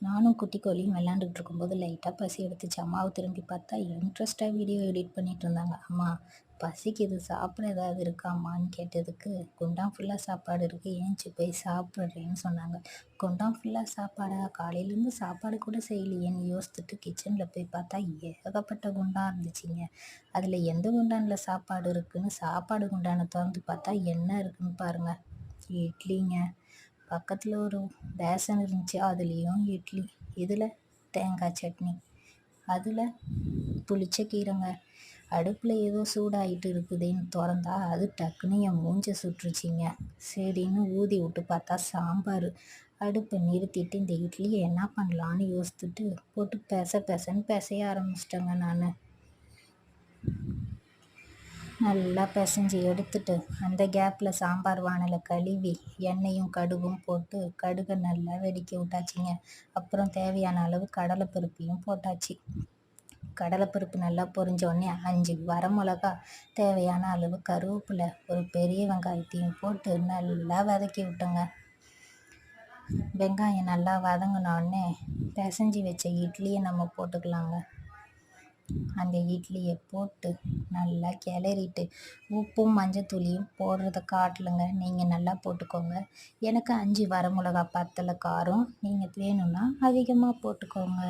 நானும் குட்டி கோழியும் விளையாண்டுட்டு இருக்கும்போது லைட்டாக பசி எடுத்துச்சு. அம்மாவை திரும்பி பார்த்தா இன்ட்ரெஸ்ட்டாக வீடியோ எடிட் பண்ணிட்டு இருந்தாங்க. அம்மா பசிக்குது, சாப்பிட ஏதாவது இருக்காம்மான்னு கேட்டதுக்கு, குண்டான் ஃபுல்லாக சாப்பாடு இருக்குது, ஏஞ்சி போய் சாப்பிட்றேன்னு சொன்னாங்க. குண்டான் ஃபுல்லாக சாப்பாடா, காலையிலேருந்து சாப்பாடு கூட செய்யலையேன்னு யோசித்துட்டு கிச்சனில் போய் பார்த்தா ஏகப்பட்ட குண்டான் இருந்துச்சுங்க. அதில் எந்த குண்டானில் சாப்பாடு இருக்குன்னு சாப்பாடு குண்டானை திறந்து பார்த்தா என்ன இருக்குன்னு பாருங்கள், இட்லிங்க. பக்கத்தில் ஒரு பேசன் இருந்துச்சு, அதுலேயும் இட்லி, இதில் தேங்காய் சட்னி, அதில் புளிச்ச கீரைங்க. அடுப்பில் ஏதோ சூடாகிட்டு இருக்குதுன்னு திறந்தா அது டக்குன்னு என் மூஞ்ச சுட்டுருச்சிங்க. சரின்னு ஊதி விட்டு பார்த்தா சாம்பார். அடுப்பை நிறுத்திட்டு இந்த இட்லியை என்ன பண்ணலான்னு யோசித்துட்டு போட்டு பெசன்னு பிசைய ஆரம்பிச்சிட்டேங்க நான். நல்லா பிசைஞ்சு எடுத்துட்டு அந்த கேப்பில் சாம்பார் வானலை கழுவி எண்ணெயும் கடுகும் போட்டு கடுகை நல்லா வெடிக்க விட்டாச்சுங்க. அப்புறம் தேவையான அளவு கடலைப்பருப்பையும் போட்டாச்சு. கடலைப்பருப்பு நல்லா பொரிஞ்ச உடனே 5 வரமிளகா, தேவையான அளவு கருவேப்பிலை, ஒரு பெரிய வெங்காயத்தையும் போட்டு நல்லா வதக்கி விட்டோங்க. வெங்காயம் நல்லா வதங்கினோடனே பிசைஞ்சு வச்ச இட்லியை நம்ம போட்டுக்கலாங்க. அந்த இட்லியை போட்டு நல்லா கிளறிட்டு உப்பும் மஞ்சத்தூளியும் போடுறத காட்டலுங்க, நீங்கள் நல்லா போட்டுக்கோங்க. எனக்கு 5 வரமிளகா பத்தலை காரம், நீங்கள் வேணும்னா அதிகமாக போட்டுக்கோங்க.